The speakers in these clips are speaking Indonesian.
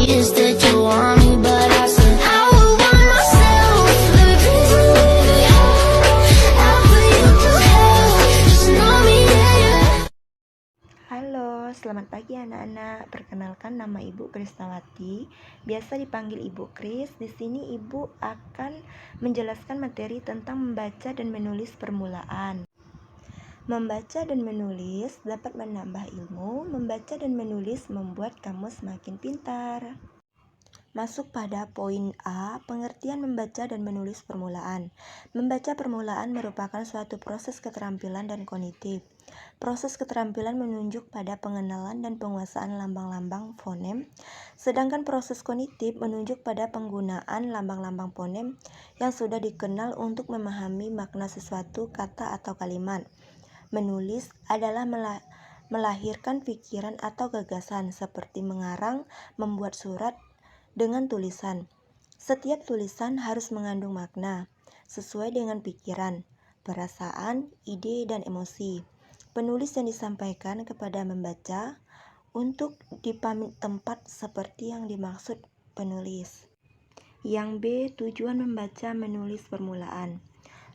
You said you want me, but I said I would want myself. Baby, please believe it. I'll put you through hell. Just know me, yeah. Halo, selamat pagi anak-anak. Perkenalkan, nama Ibu Krisnawati, biasa dipanggil Ibu Kris. Di sini Ibu akan menjelaskan materi tentang membaca dan menulis permulaan. Membaca dan menulis dapat menambah ilmu. Membaca dan menulis membuat kamu semakin pintar. Masuk pada poin A, pengertian membaca dan menulis permulaan. Membaca permulaan merupakan suatu proses keterampilan dan kognitif. Proses keterampilan menunjuk pada pengenalan dan penguasaan lambang-lambang fonem, sedangkan proses kognitif menunjuk pada penggunaan lambang-lambang fonem yang sudah dikenal untuk memahami makna sesuatu kata atau kalimat. Menulis adalah melahirkan pikiran atau gagasan, seperti mengarang, membuat surat dengan tulisan. Setiap tulisan harus mengandung makna, sesuai dengan pikiran, perasaan, ide, dan emosi. Penulis yang disampaikan kepada membaca untuk dipamit tempat seperti yang dimaksud penulis. Yang B, tujuan membaca menulis permulaan.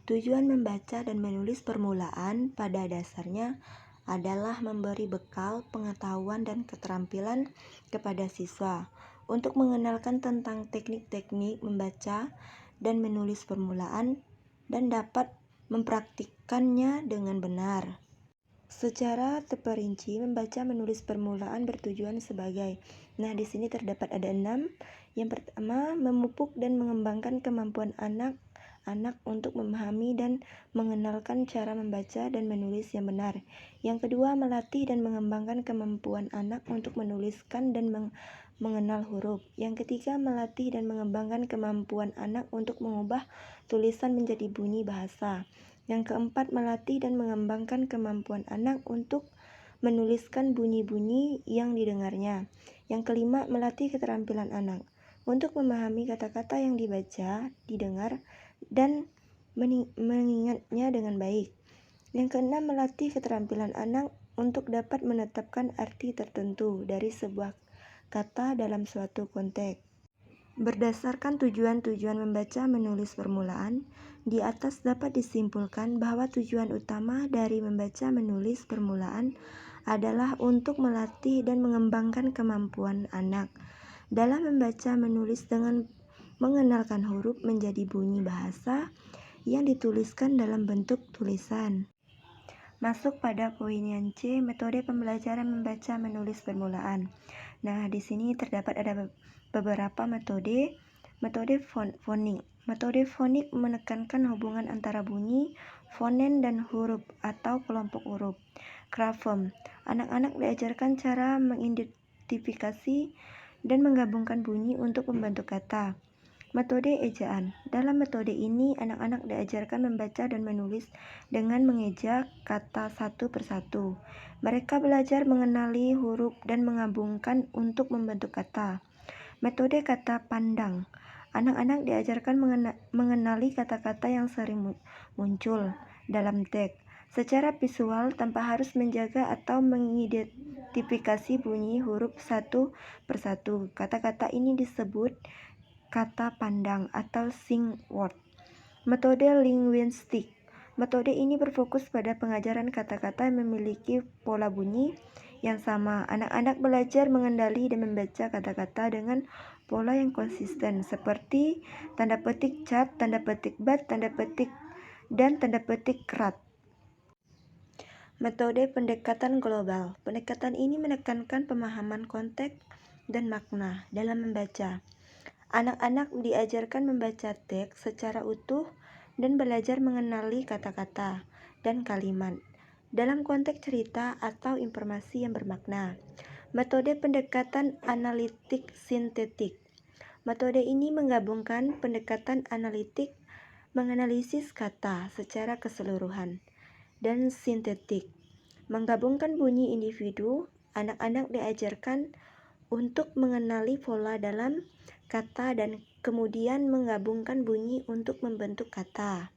Tujuan membaca dan menulis permulaan pada dasarnya adalah memberi bekal pengetahuan dan keterampilan kepada siswa untuk mengenalkan tentang teknik-teknik membaca dan menulis permulaan dan dapat mempraktikkannya dengan benar. Secara terperinci, membaca menulis permulaan bertujuan sebagai. Di sini terdapat ada 6. Yang pertama, memupuk dan mengembangkan kemampuan anak-anak untuk memahami dan mengenalkan cara membaca dan menulis yang benar. Yang kedua, melatih dan mengembangkan kemampuan anak untuk menuliskan dan mengenal huruf. Yang ketiga, melatih dan mengembangkan kemampuan anak untuk mengubah tulisan menjadi bunyi bahasa. Yang keempat, melatih dan mengembangkan kemampuan anak untuk menuliskan bunyi-bunyi yang didengarnya. Yang kelima, melatih keterampilan anak untuk memahami kata-kata yang dibaca, didengar, dan mengingatnya dengan baik. Yang keenam, melatih keterampilan anak untuk dapat menetapkan arti tertentu dari sebuah kata dalam suatu konteks. Berdasarkan tujuan-tujuan membaca menulis permulaan, di atas dapat disimpulkan bahwa tujuan utama dari membaca menulis permulaan adalah untuk melatih dan mengembangkan kemampuan anak dalam membaca menulis dengan mengenalkan huruf menjadi bunyi bahasa yang dituliskan dalam bentuk tulisan. Masuk pada poin yang C, metode pembelajaran membaca menulis permulaan. Di sini terdapat ada beberapa metode. Metode fonik. Metode fonik menekankan hubungan antara bunyi, fonem, dan huruf atau kelompok huruf. Grafem. Anak-anak diajarkan cara mengidentifikasi dan menggabungkan bunyi untuk membentuk kata. Metode ejaan. Dalam metode ini, anak-anak diajarkan membaca dan menulis dengan mengeja kata satu persatu. Mereka belajar mengenali huruf dan menggabungkan untuk membentuk kata. Metode kata pandang. Anak-anak diajarkan mengenali kata-kata yang sering muncul dalam teks secara visual tanpa harus menjaga atau mengidentifikasi bunyi huruf satu persatu. Kata-kata ini disebut kata pandang atau sing word. Metode linguistik. Metode ini berfokus pada pengajaran kata-kata yang memiliki pola bunyi yang sama. Anak-anak belajar mengenali dan membaca kata-kata dengan pola yang konsisten seperti tanda petik cat, tanda petik bat, tanda petik, dan tanda petik kerat. Metode pendekatan global. Pendekatan ini menekankan pemahaman konteks dan makna dalam membaca. Anak-anak diajarkan membaca teks secara utuh dan belajar mengenali kata-kata dan kalimat dalam konteks cerita atau informasi yang bermakna. Metode pendekatan analitik sintetik. Metode ini menggabungkan pendekatan analitik, menganalisis kata secara keseluruhan, dan sintetik, menggabungkan bunyi individu. Anak-anak diajarkan untuk mengenali pola dalam kata dan kemudian menggabungkan bunyi untuk membentuk kata.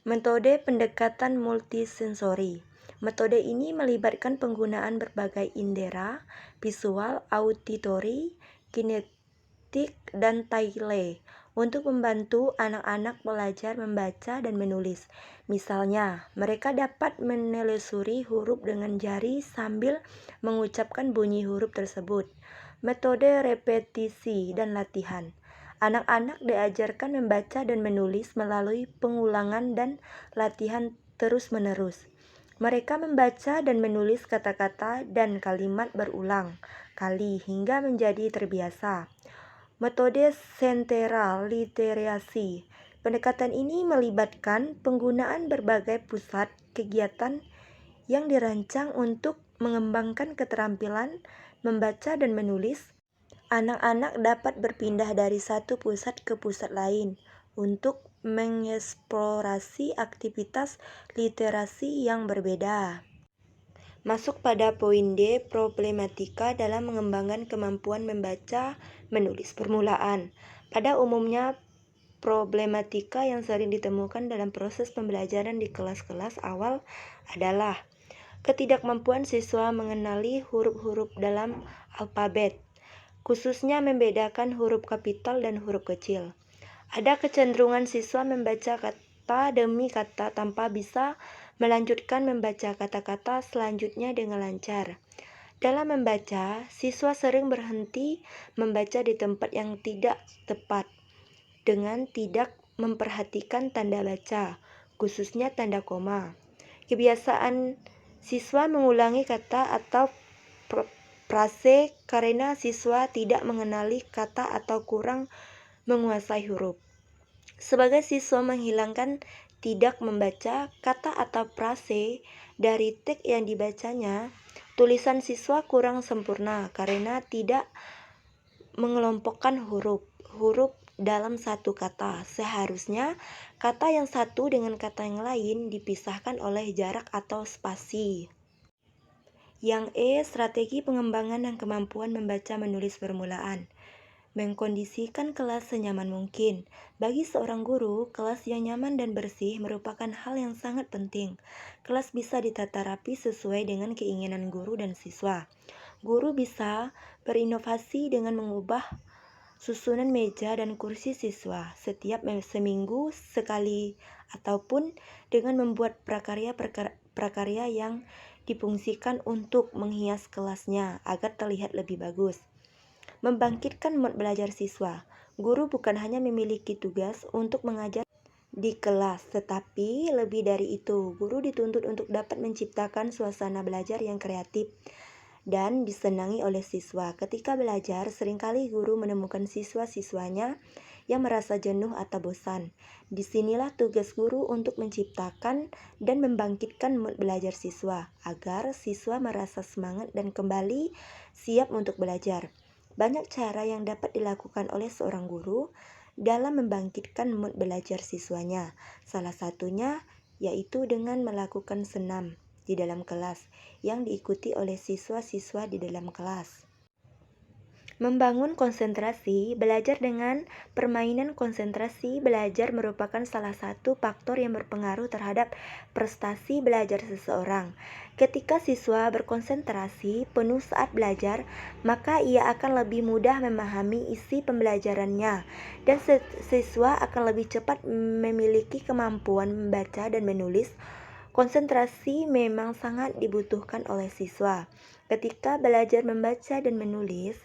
Metode pendekatan multisensori. Metode ini melibatkan penggunaan berbagai indera, visual, auditori, kinetik, dan Braille untuk membantu anak-anak belajar membaca dan menulis. Misalnya, mereka dapat menelusuri huruf dengan jari sambil mengucapkan bunyi huruf tersebut. Metode repetisi dan latihan. Anak-anak diajarkan membaca dan menulis melalui pengulangan dan latihan terus-menerus. Mereka membaca dan menulis kata-kata dan kalimat berulang kali hingga menjadi terbiasa. Metode sentral literasi. Pendekatan ini melibatkan penggunaan berbagai pusat kegiatan yang dirancang untuk mengembangkan keterampilan membaca dan menulis. Anak-anak dapat berpindah dari satu pusat ke pusat lain untuk mengeksplorasi aktivitas literasi yang berbeda. Masuk pada poin D, problematika dalam mengembangkan kemampuan membaca menulis permulaan. Pada umumnya, problematika yang sering ditemukan dalam proses pembelajaran di kelas-kelas awal adalah ketidakmampuan siswa mengenali huruf-huruf dalam alfabet, khususnya membedakan huruf kapital dan huruf kecil. Ada kecenderungan siswa membaca kata demi kata tanpa bisa melanjutkan membaca kata-kata selanjutnya dengan lancar. Dalam membaca, siswa sering berhenti membaca di tempat yang tidak tepat dengan tidak memperhatikan tanda baca, khususnya tanda koma. Kebiasaan siswa mengulangi kata atau frase karena siswa tidak mengenali kata atau kurang menguasai huruf. Sebagai siswa menghilangkan tidak membaca kata atau frase dari teks yang dibacanya, tulisan siswa kurang sempurna karena tidak mengelompokkan huruf dalam satu kata. Seharusnya kata yang satu dengan kata yang lain dipisahkan oleh jarak atau spasi. Yang E, strategi pengembangan dan kemampuan membaca menulis permulaan. Mengkondisikan kelas senyaman mungkin. Bagi seorang guru, kelas yang nyaman dan bersih merupakan hal yang sangat penting. Kelas bisa ditata rapi sesuai dengan keinginan guru dan siswa. Guru bisa berinovasi dengan mengubah susunan meja dan kursi siswa setiap seminggu sekali ataupun dengan membuat prakarya yang difungsikan untuk menghias kelasnya agar terlihat lebih bagus. Membangkitkan mood belajar siswa. Guru bukan hanya memiliki tugas untuk mengajar di kelas, tetapi lebih dari itu, guru dituntut untuk dapat menciptakan suasana belajar yang kreatif dan disenangi oleh siswa. Ketika belajar, seringkali guru menemukan siswa-siswanya yang merasa jenuh atau bosan. Disinilah tugas guru untuk menciptakan dan membangkitkan mood belajar siswa, agar siswa merasa semangat dan kembali siap untuk belajar. Banyak cara yang dapat dilakukan oleh seorang guru dalam membangkitkan mood belajar siswanya. Salah satunya yaitu dengan melakukan senam di dalam kelas yang diikuti oleh siswa-siswa di dalam kelas. Membangun konsentrasi. Belajar dengan permainan konsentrasi belajar merupakan salah satu faktor yang berpengaruh terhadap prestasi belajar seseorang. Ketika siswa berkonsentrasi penuh saat belajar, maka ia akan lebih mudah memahami isi pembelajarannya dan siswa akan lebih cepat memiliki kemampuan membaca dan menulis. Konsentrasi memang sangat dibutuhkan oleh siswa ketika belajar membaca dan menulis,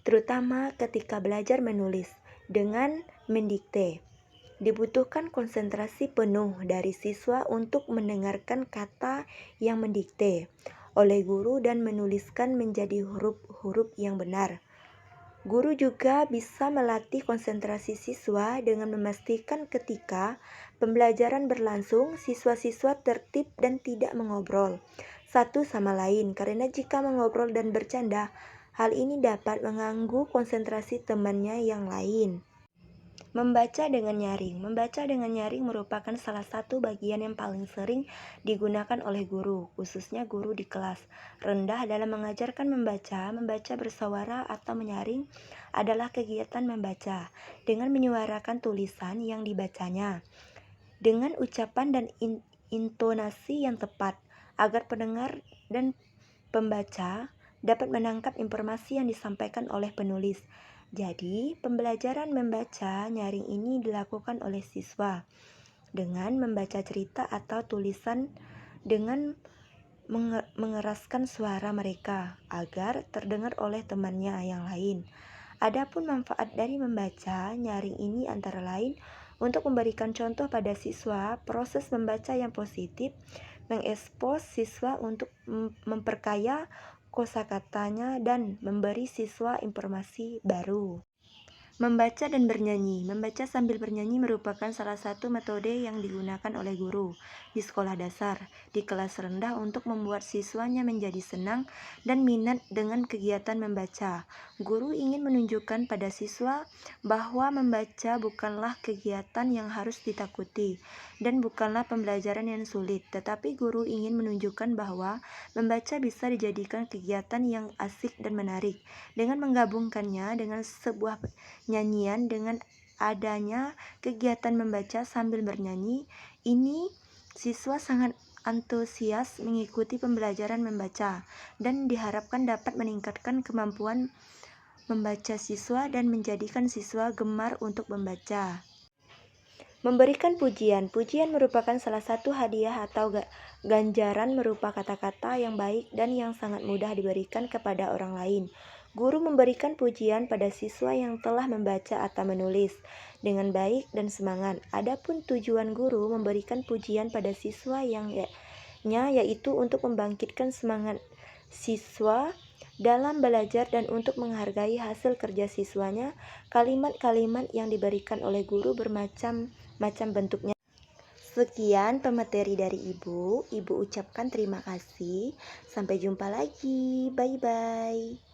terutama ketika belajar menulis dengan mendikte. Dibutuhkan konsentrasi penuh dari siswa untuk mendengarkan kata yang mendikte oleh guru dan menuliskan menjadi huruf-huruf yang benar. Guru juga bisa melatih konsentrasi siswa dengan memastikan ketika pembelajaran berlangsung, siswa-siswa tertib dan tidak mengobrol satu sama lain, karena jika mengobrol dan bercanda, hal ini dapat mengganggu konsentrasi temannya yang lain. Membaca dengan nyaring. Membaca dengan nyaring merupakan salah satu bagian yang paling sering digunakan oleh guru, khususnya guru di kelas rendah dalam mengajarkan membaca bersuara atau menyaring adalah kegiatan membaca dengan menyuarakan tulisan yang dibacanya dengan ucapan dan intonasi yang tepat agar pendengar dan pembaca dapat menangkap informasi yang disampaikan oleh penulis. Jadi, pembelajaran membaca nyaring ini dilakukan oleh siswa dengan membaca cerita atau tulisan dengan mengeraskan suara mereka agar terdengar oleh temannya yang lain. Adapun manfaat dari membaca nyaring ini antara lain untuk memberikan contoh pada siswa proses membaca yang positif, mengekspos siswa untuk memperkaya kosakatanya dan memberi siswa informasi baru. Membaca dan bernyanyi. Membaca sambil bernyanyi merupakan salah satu metode yang digunakan oleh guru di sekolah dasar di kelas rendah untuk membuat siswanya menjadi senang dan minat dengan kegiatan membaca. Guru ingin menunjukkan pada siswa bahwa membaca bukanlah kegiatan yang harus ditakuti dan bukanlah pembelajaran yang sulit, tetapi guru ingin menunjukkan bahwa membaca bisa dijadikan kegiatan yang asik dan menarik dengan menggabungkannya dengan sebuah nyanyian. Dengan adanya kegiatan membaca sambil bernyanyi ini, siswa sangat antusias mengikuti pembelajaran membaca dan diharapkan dapat meningkatkan kemampuan membaca siswa dan menjadikan siswa gemar untuk membaca. Memberikan pujian. Pujian merupakan salah satu hadiah atau ganjaran berupa kata-kata yang baik dan yang sangat mudah diberikan kepada orang lain. Guru memberikan pujian pada siswa yang telah membaca atau menulis dengan baik dan semangat. Adapun tujuan guru memberikan pujian pada siswa yaitu untuk membangkitkan semangat siswa dalam belajar dan untuk menghargai hasil kerja siswanya. Kalimat-kalimat yang diberikan oleh guru bermacam-macam bentuknya. Sekian pemateri dari Ibu. Ibu ucapkan terima kasih. Sampai jumpa lagi. Bye-bye.